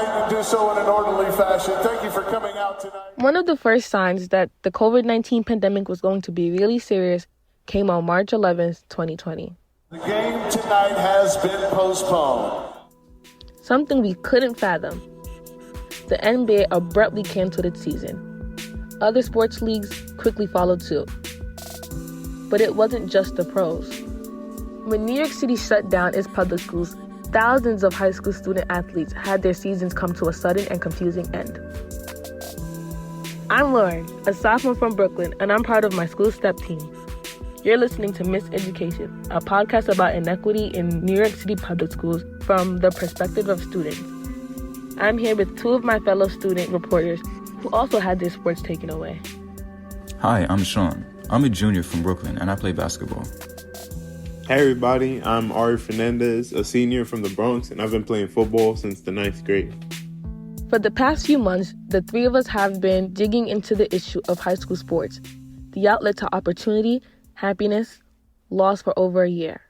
tonight and do so in an orderly fashion. Thank you for coming out tonight. One of the first signs that the COVID-19 pandemic was going to be really serious came on March 11th, 2020. The game tonight has been postponed. Something we couldn't fathom. The NBA abruptly canceled its season. Other sports leagues quickly followed suit. But it wasn't just the pros. When New York City shut down its public schools, thousands of high school student athletes had their seasons come to a sudden and confusing end. I'm Lauren, a sophomore from Brooklyn, and I'm part of my school step team. You're listening to Miseducation, a podcast about inequity in New York City public schools from the perspective of students. I'm here with two of my fellow student reporters who also had their sports taken away. Hi, I'm Sean. I'm a junior from Brooklyn, and I play basketball. Hey everybody, I'm Ari Fernandez, a senior from the Bronx, and I've been playing football since the 9th grade. For the past few months, the three of us have been digging into the issue of high school sports, the outlet to opportunity, happiness, lost for over a year.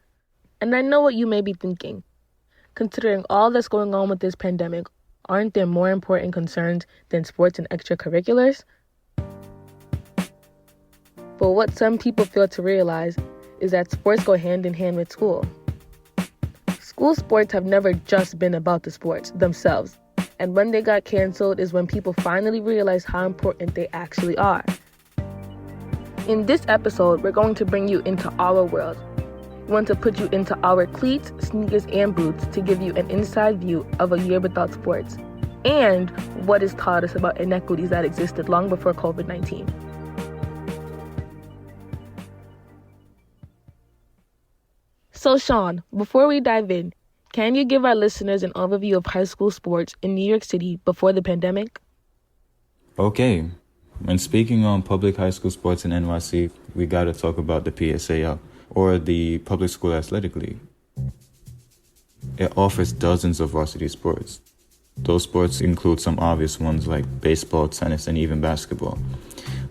And I know what you may be thinking. Considering all that's going on with this pandemic, aren't there more important concerns than sports and extracurriculars? But what some people fail to realize is that sports go hand in hand with school. School sports have never just been about the sports themselves, and when they got canceled is when people finally realized how important they actually are. In this episode, we're going to bring you into our world. We want to put you into our cleats, sneakers, and boots to give you an inside view of a year without sports and what is taught us about inequities that existed long before COVID-19. So Sean, before we dive in, can you give our listeners an overview of high school sports in New York City before the pandemic? Okay, when speaking on public high school sports in NYC, we gotta talk about the PSAL, or the Public School Athletic League. It offers dozens of varsity sports. Those sports include some obvious ones like baseball, tennis, and even basketball.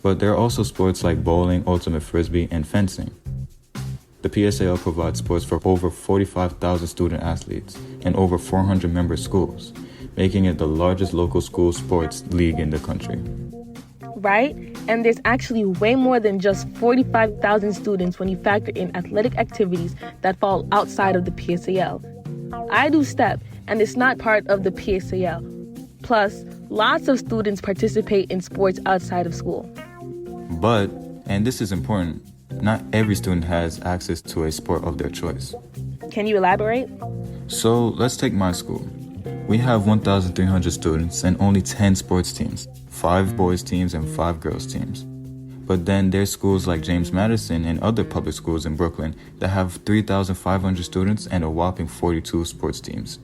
But there are also sports like bowling, ultimate frisbee, and fencing. The PSAL provides sports for over 45,000 student athletes and over 400 member schools, making it the largest local school sports league in the country. Right? And there's actually way more than just 45,000 students when you factor in athletic activities that fall outside of the PSAL. I do step, and it's not part of the PSAL. Plus, lots of students participate in sports outside of school. But, and this is important, not every student has access to a sport of their choice. Can you elaborate? So let's take my school. We have 1,300 students and only 10 sports teams, 5 boys teams and 5 girls teams. But then there's schools like James Madison and other public schools in Brooklyn that have 3,500 students and a whopping 42 sports teams.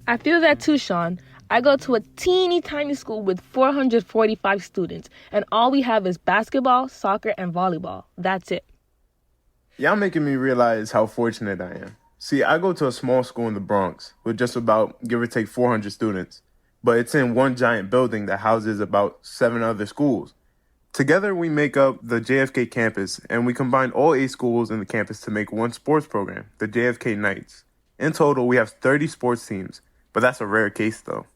I feel that too, Sean. I go to a teeny tiny school with 445 students, and all we have is basketball, soccer, and volleyball. That's it. Y'all making me realize how fortunate I am. See, I go to a small school in the Bronx with just about, give or take, 400 students. But it's in one giant building that houses about 7 other schools. Together, we make up the JFK campus, and we combine all 8 schools in the campus to make one sports program, the JFK Knights. In total, we have 30 sports teams, but that's a rare case, though.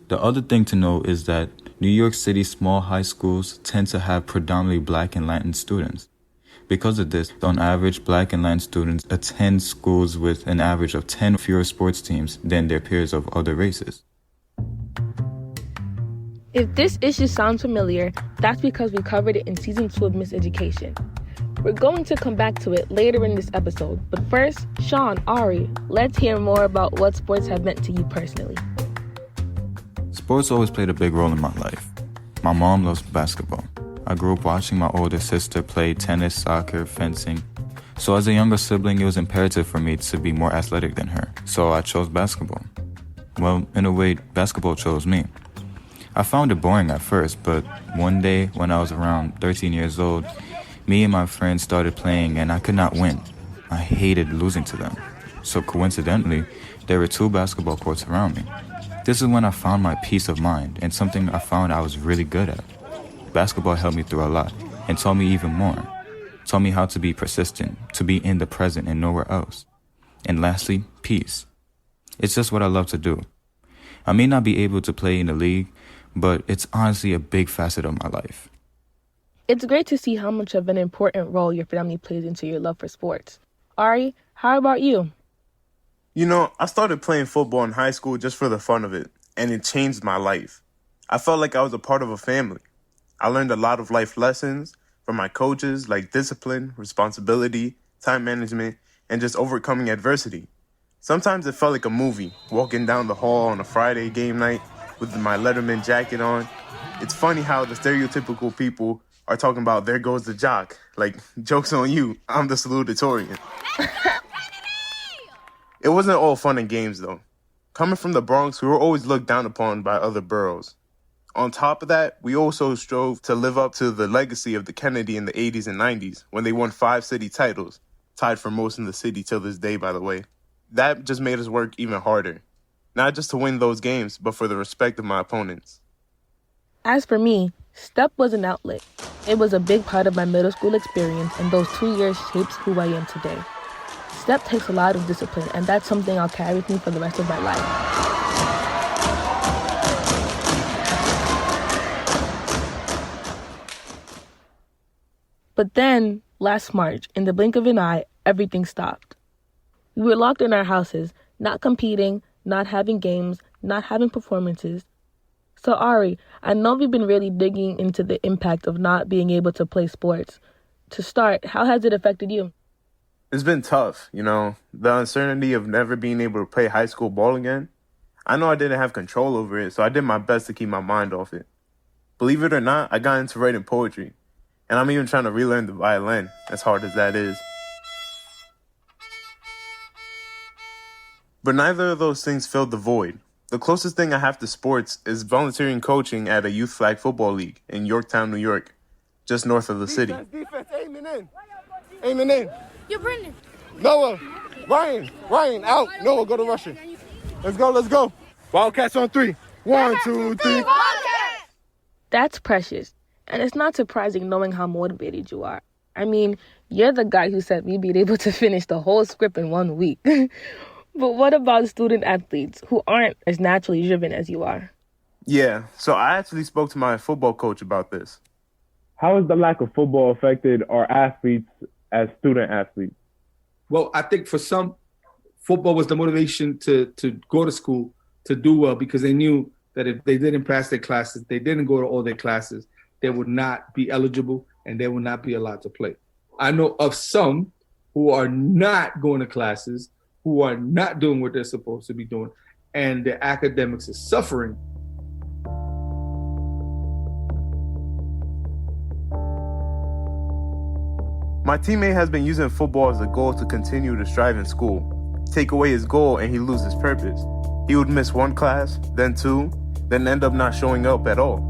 The other thing to note is that New York City small high schools tend to have predominantly Black and Latin students. Because of this, on average, Black and Latin students attend schools with an average of 10 fewer sports teams than their peers of other races. If this issue sounds familiar, that's because we covered it in Season 2 of Miseducation. We're going to come back to it later in this episode, but first, Sean, Ari, let's hear more about what sports have meant to you personally. Sports always played a big role in my life. My mom loves basketball. I grew up watching my older sister play tennis, soccer, fencing. So as a younger sibling, it was imperative for me to be more athletic than her. So I chose basketball. Well, in a way, basketball chose me. I found it boring at first, but one day when I was around 13 years old, me and my friends started playing and I could not win. I hated losing to them. So coincidentally, there were 2 basketball courts around me. This is when I found my peace of mind and something I found I was really good at. Basketball helped me through a lot and taught me even more. Taught me how to be persistent, to be in the present and nowhere else. And lastly, peace. It's just what I love to do. I may not be able to play in the league, but it's honestly a big facet of my life. It's great to see how much of an important role your family plays into your love for sports. Ari, how about you? You know, I started playing football in high school just for the fun of it, and it changed my life. I felt like I was a part of a family. I learned a lot of life lessons from my coaches, like discipline, responsibility, time management, and just overcoming adversity. Sometimes it felt like a movie, walking down the hall on a Friday game night with my Letterman jacket on. It's funny how the stereotypical people are talking about there goes the jock. Like, joke's on you, I'm the salutatorian. It wasn't all fun and games, though. Coming from the Bronx, we were always looked down upon by other boroughs. On top of that, we also strove to live up to the legacy of the Kennedy in the 80s and 90s when they won 5 city titles, tied for most in the city till this day, by the way. That just made us work even harder. Not just to win those games, but for the respect of my opponents. As for me, STEP was an outlet. It was a big part of my middle school experience, and those 2 years shapes who I am today. STEP takes a lot of discipline, and that's something I'll carry with me for the rest of my life. But then, last March, in the blink of an eye, everything stopped. We were locked in our houses, not competing, not having games, not having performances. So Ari, I know we've been really digging into the impact of not being able to play sports. To start, how has it affected you? It's been tough, you know, the uncertainty of never being able to play high school ball again. I know I didn't have control over it, so I did my best to keep my mind off it. Believe it or not, I got into writing poetry. And I'm even trying to relearn the violin, as hard as that is. But neither of those things filled the void. The closest thing I have to sports is volunteering coaching at a youth flag football league in Yorktown, New York, just north of the city. Defense, aiming in. Aiming in. You're Brendan. Noah, Ryan, out. Noah, go to Russian. Let's go. Wildcats on 3. 1, 2, 3. That's precious. And it's not surprising knowing how motivated you are. I mean, you're the guy who said we'd be able to finish the whole script in 1 week. But what about student athletes who aren't as naturally driven as you are? Yeah, so I actually spoke to my football coach about this. How has the lack of football affected our athletes as student athletes? Well, I think for some, football was the motivation to go to school, to do well, because they knew that if they didn't pass their classes, they didn't go to all their classes, they would not be eligible and they would not be allowed to play. I know of some who are not going to classes, who are not doing what they're supposed to be doing, and their academics is suffering. My teammate has been using football as a goal to continue to strive in school. Take away his goal and he loses purpose. He would miss 1 class, then 2, then end up not showing up at all.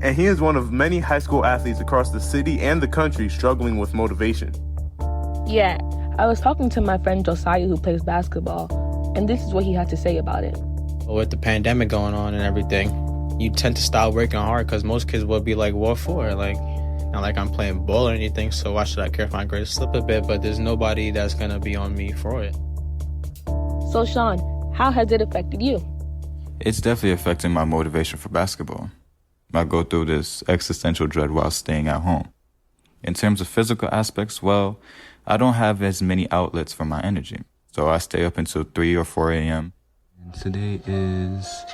And he is one of many high school athletes across the city and the country struggling with motivation. Yeah, I was talking to my friend Josiah who plays basketball, and this is what he had to say about it. With the pandemic going on and everything, you tend to stop working hard because most kids will be like, what for? Like, not like I'm playing ball or anything, so why should I care if my grades slip a bit? But there's nobody that's going to be on me for it. So Sean, how has it affected you? It's definitely affecting my motivation for basketball. I go through this existential dread while staying at home. In terms of physical aspects, well, I don't have as many outlets for my energy. So I stay up until 3 or 4 a.m. Today is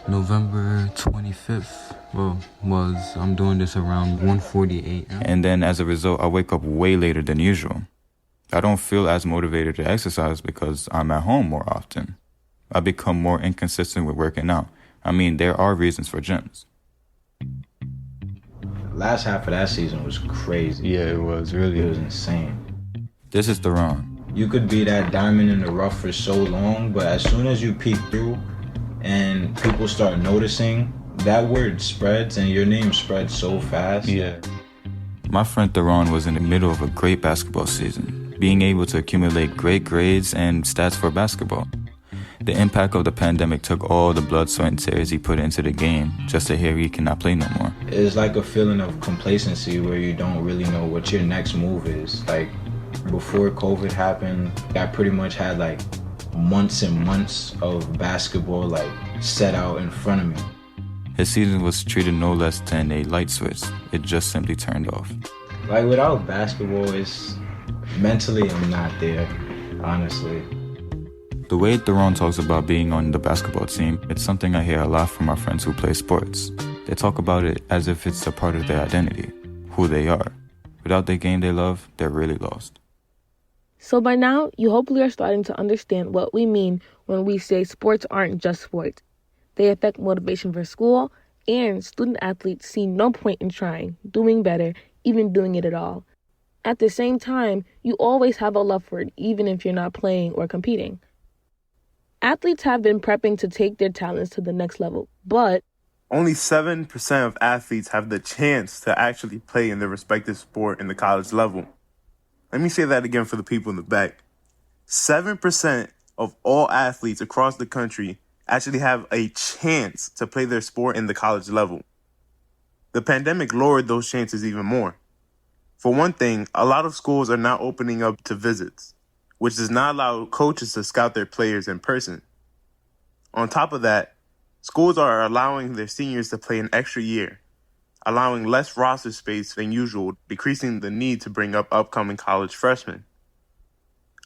November 25th. I'm doing this around 1:48. And then as a result, I wake up way later than usual. I don't feel as motivated to exercise because I'm at home more often. I become more inconsistent with working out. I mean, there are reasons for gyms. Last half of that season was crazy. Yeah, it was insane. This is Theron. You could be that diamond in the rough for so long, but as soon as you peek through and people start noticing, that word spreads and your name spreads so fast. Yeah. My friend Theron was in the middle of a great basketball season, being able to accumulate great grades and stats for basketball. The impact of the pandemic took all the blood, sweat, and tears he put into the game just to hear he cannot play no more. It's like a feeling of complacency where you don't really know what your next move is. Like, before COVID happened, I pretty much had like months and months of basketball like set out in front of me. His season was treated no less than a light switch. It just simply turned off. Like without basketball, it's mentally I'm not there, honestly. The way Theron talks about being on the basketball team, it's something I hear a lot from my friends who play sports. They talk about it as if it's a part of their identity, who they are. Without the game they love, they're really lost. So by now, you hopefully are starting to understand what we mean when we say sports aren't just sports. They affect motivation for school, and student athletes see no point in trying, doing better, even doing it at all. At the same time, you always have a love for it, even if you're not playing or competing. Athletes have been prepping to take their talents to the next level, but only 7% of athletes have the chance to actually play in their respective sport in the college level. Let me say that again for the people in the back. 7% of all athletes across the country actually have a chance to play their sport in the college level. The pandemic lowered those chances even more. For one thing, a lot of schools are now opening up to visits, which does not allow coaches to scout their players in person. On top of that, schools are allowing their seniors to play an extra year, allowing less roster space than usual, decreasing the need to bring up upcoming college freshmen.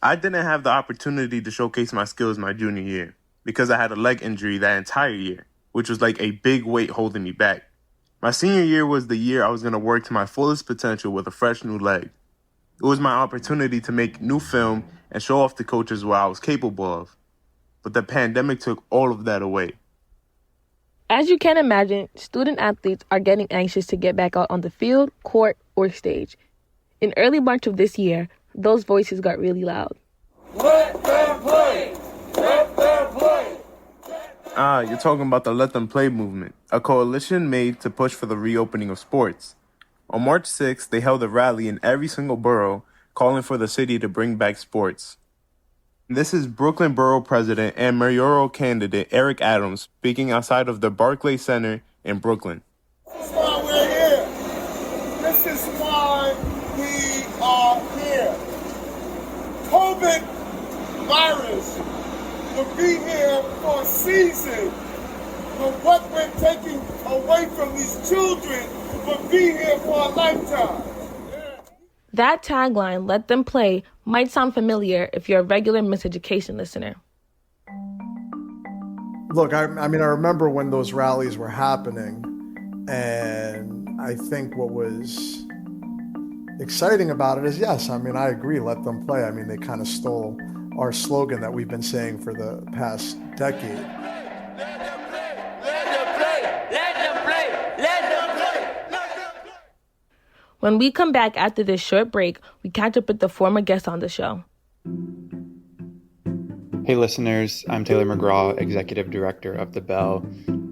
I didn't have the opportunity to showcase my skills my junior year because I had a leg injury that entire year, which was like a big weight holding me back. My senior year was the year I was going to work to my fullest potential with a fresh new leg. It was my opportunity to make new film and show off to coaches what I was capable of. But the pandemic took all of that away. as you can imagine, student athletes are getting anxious to get back out on the field, court, or stage. In early March of this year, those voices got really loud. Let them play! Let them play! You're talking about the Let Them Play movement, a coalition made to push for the reopening of sports. On March 6th, they held a rally in every single borough calling for the city to bring back sports. This is Brooklyn Borough President and mayoral candidate Eric Adams speaking outside of the Barclays Center in Brooklyn. This is why we're here. This is why we are here. COVID virus will be here for a season, but what we're taking away from these children will be here for a lifetime. That tagline, "Let them play," might sound familiar if you're a regular Miseducation listener. Look, I remember when those rallies were happening, and I think what was exciting about it is, yes, I agree, let them play. They kind of stole our slogan that we've been saying for the past decade. When we come back after this short break, we catch up with the former guest on the show. Hey listeners, I'm Taylor McGraw, Executive Director of The Bell,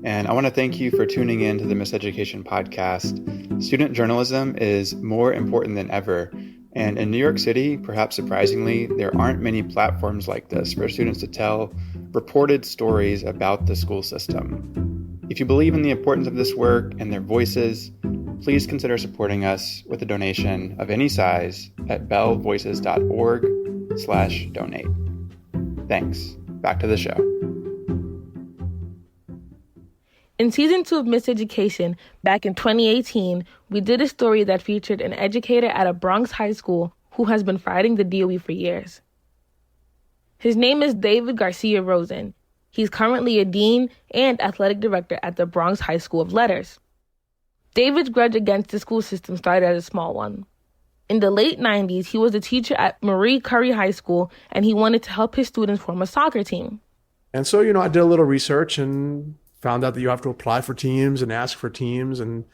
and I want to thank you for tuning in to the Miseducation podcast. Student journalism is more important than ever, and in New York City, perhaps surprisingly, there aren't many platforms like this for students to tell reported stories about the school system. If you believe in the importance of this work and their voices, please consider supporting us with a donation of any size at bellvoices.org/donate. Thanks. Back to the show. In season 2 of Miseducation, back in 2018, we did a story that featured an educator at a Bronx high school who has been fighting the DOE for years. His name is David Garcia Rosen. He's currently a dean and athletic director at the Bronx High School of Letters. David's grudge against the school system started as a small one. In the late 90s, he was a teacher at Marie Currie High School, and he wanted to help his students form a soccer team. And so, I did a little research and found out that you have to apply for teams and ask for teams and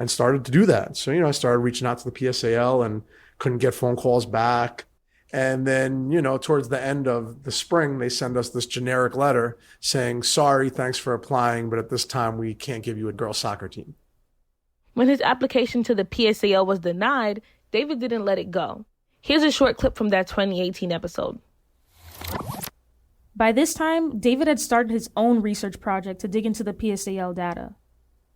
started to do that. So, I started reaching out to the PSAL and couldn't get phone calls back. And then, towards the end of the spring, they send us this generic letter saying, sorry, thanks for applying, but at this time we can't give you a girls' soccer team. When his application to the PSAL was denied, David didn't let it go. Here's a short clip from that 2018 episode. By this time, David had started his own research project to dig into the PSAL data.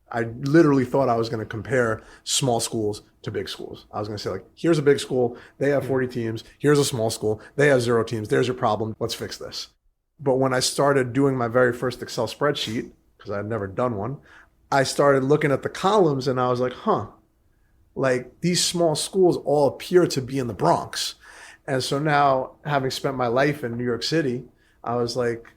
I literally thought I was going to compare small schools to big schools. I was going to say, here's a big school, they have 40 teams. Here's a small school, they have 0 teams. There's your problem. Let's fix this. But when I started doing my very first Excel spreadsheet, because I had never done one, I started looking at the columns and I was like, huh, like these small schools all appear to be in the Bronx. And so now, having spent my life in New York City, I was like,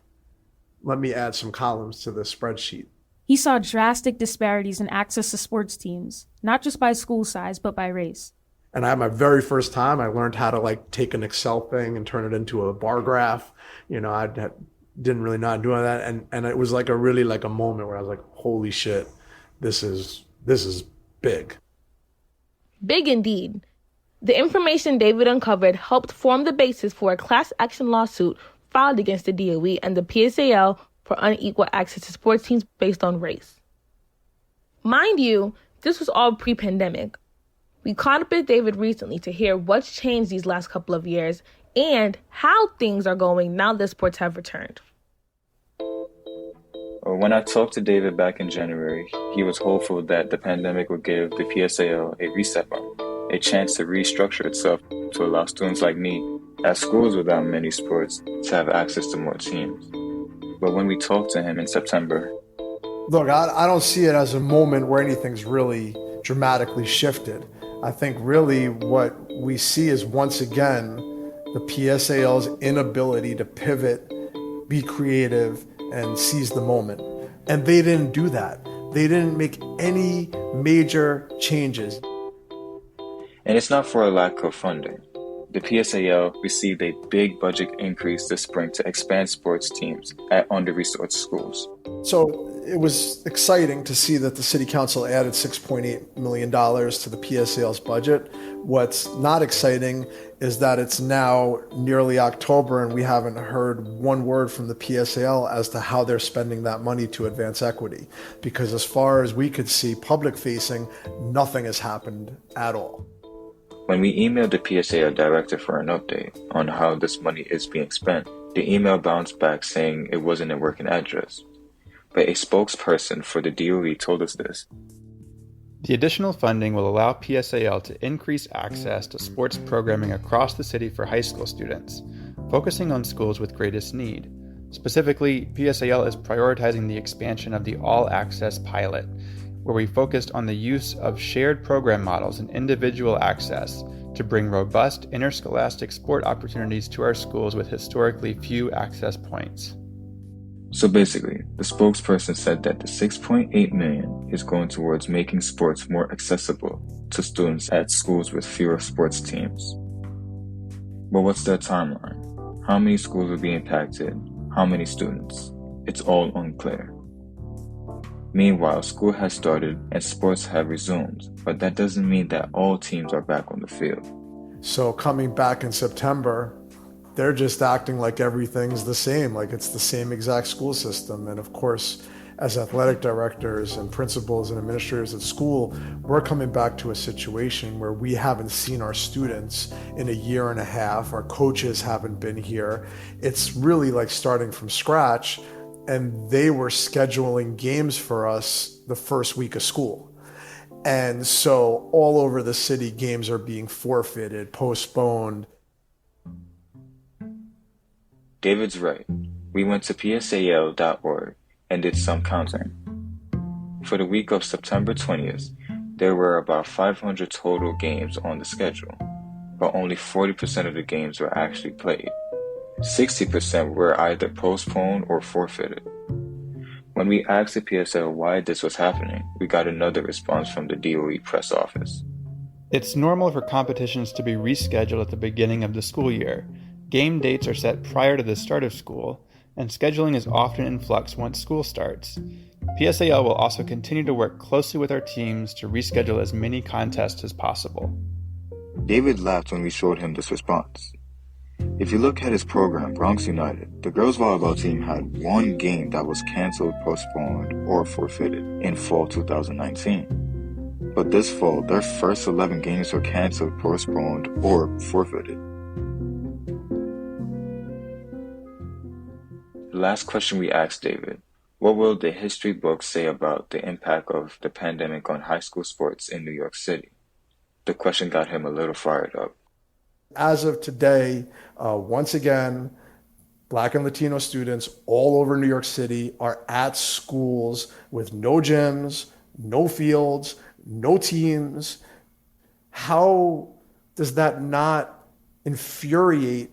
let me add some columns to the spreadsheet. He saw drastic disparities in access to sports teams, not just by school size, but by race. And I had my very first time, I learned how to like take an Excel thing and turn it into a bar graph. Didn't really know how to do that. And it was like a really like a moment where I was like, holy shit, this is big. Big indeed. The information David uncovered helped form the basis for a class action lawsuit filed against the DOE and the PSAL for unequal access to sports teams based on race. Mind you, this was all pre-pandemic. We caught up with David recently to hear what's changed these last couple of years and how things are going now that sports have returned. When I talked to David back in January, he was hopeful that the pandemic would give the PSAL a reset button, a chance to restructure itself to allow students like me at schools without many sports to have access to more teams. But when we talked to him in September... Look, I don't see it as a moment where anything's really dramatically shifted. I think really what we see is once again the PSAL's inability to pivot, be creative, and seize the moment. And they didn't do that. They didn't make any major changes. And it's not for a lack of funding. The PSAL received a big budget increase this spring to expand sports teams at under-resourced schools. So it was exciting to see that the City Council added $6.8 million to the PSAL's budget. What's not exciting is that it's now nearly October and we haven't heard one word from the PSAL as to how they're spending that money to advance equity. Because as far as we could see, public-facing, nothing has happened at all. When we emailed the PSAL director for an update on how this money is being spent, the email bounced back saying it wasn't a working address. But a spokesperson for the DOE told us this. The additional funding will allow PSAL to increase access to sports programming across the city for high school students, focusing on schools with greatest need. Specifically, PSAL is prioritizing the expansion of the All Access pilot, where we focused on the use of shared program models and individual access to bring robust interscholastic sport opportunities to our schools with historically few access points. So basically, the spokesperson said that the $6.8 million is going towards making sports more accessible to students at schools with fewer sports teams. But what's their timeline? How many schools will be impacted? How many students? It's all unclear. Meanwhile, school has started and sports have resumed, but that doesn't mean that all teams are back on the field. So coming back in September, they're just acting like everything's the same, like it's the same exact school system. And of course, as athletic directors and principals and administrators at school, we're coming back to a situation where we haven't seen our students in a year and a half. Our coaches haven't been here. It's really like starting from scratch. And they were scheduling games for us the first week of school. And so all over the city, games are being forfeited, postponed. David's right. We went to psal.org and did some counting. For the week of September 20th, there were about 500 total games on the schedule, but only 40% of the games were actually played. 60% were either postponed or forfeited. When we asked the PSL why this was happening, we got another response from the DOE press office. It's normal for competitions to be rescheduled at the beginning of the school year. Game dates are set prior to the start of school, and scheduling is often in flux once school starts. PSAL will also continue to work closely with our teams to reschedule as many contests as possible. David laughed when we showed him this response. If you look at his program, Bronx United, the girls volleyball team had one game that was canceled, postponed, or forfeited in fall 2019. But this fall, their first 11 games were canceled, postponed, or forfeited. The last question we asked David, what will the history books say about the impact of the pandemic on high school sports in New York City? The question got him a little fired up. As of today, once again, Black and Latino students all over New York City are at schools with no gyms, no fields, no teams. How does that not infuriate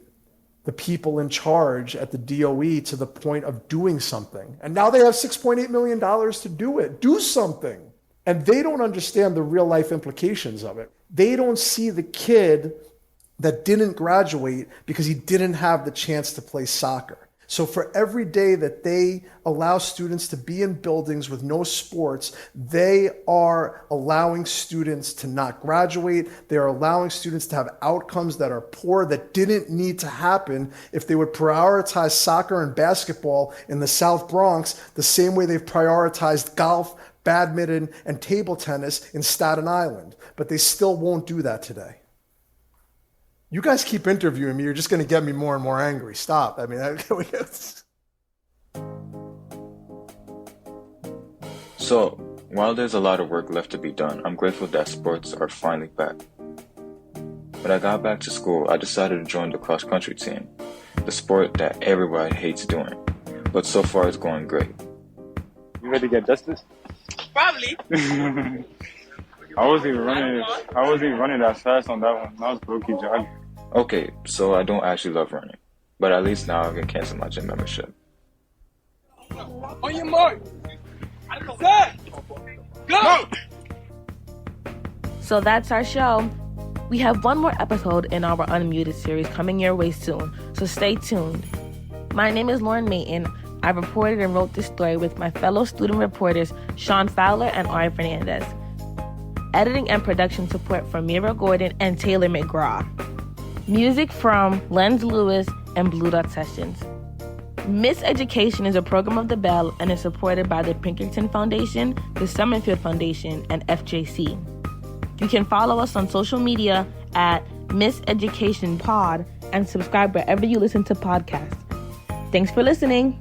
the people in charge at the DOE to the point of doing something? And now they have $6.8 million to do it. Do something. And they don't understand the real life implications of it. They don't see the kid that didn't graduate because he didn't have the chance to play soccer. So for every day that they allow students to be in buildings with no sports, they are allowing students to not graduate. They are allowing students to have outcomes that are poor, that didn't need to happen if they would prioritize soccer and basketball in the South Bronx the same way they've prioritized golf, badminton, and table tennis in Staten Island. But they still won't do that today. You guys keep interviewing me, you're just going to get me more and more angry. Stop. I mean, So, while there's a lot of work left to be done, I'm grateful that sports are finally back. When I got back to school, I decided to join the cross-country team, the sport that everybody hates doing. But so far, it's going great. You ready to get justice? Probably. I wasn't even running that fast on that one. I was low-key jogging. Okay, so I don't actually love running, but at least now I can cancel my gym membership. On your mark. Set. Go. So that's our show. We have one more episode in our Unmuted series coming your way soon, so stay tuned. My name is Lauren Mayton. I reported and wrote this story with my fellow student reporters Sean Fowler and Ari Fernandez. Editing and production support from Mira Gordon and Taylor McGraw. Music from Lenz Lewis and Blue Dot Sessions. Miseducation is a program of the Bell and is supported by the Pinkerton Foundation, the Summerfield Foundation, and FJC. You can follow us on social media at Miseducation Pod and subscribe wherever you listen to podcasts. Thanks for listening.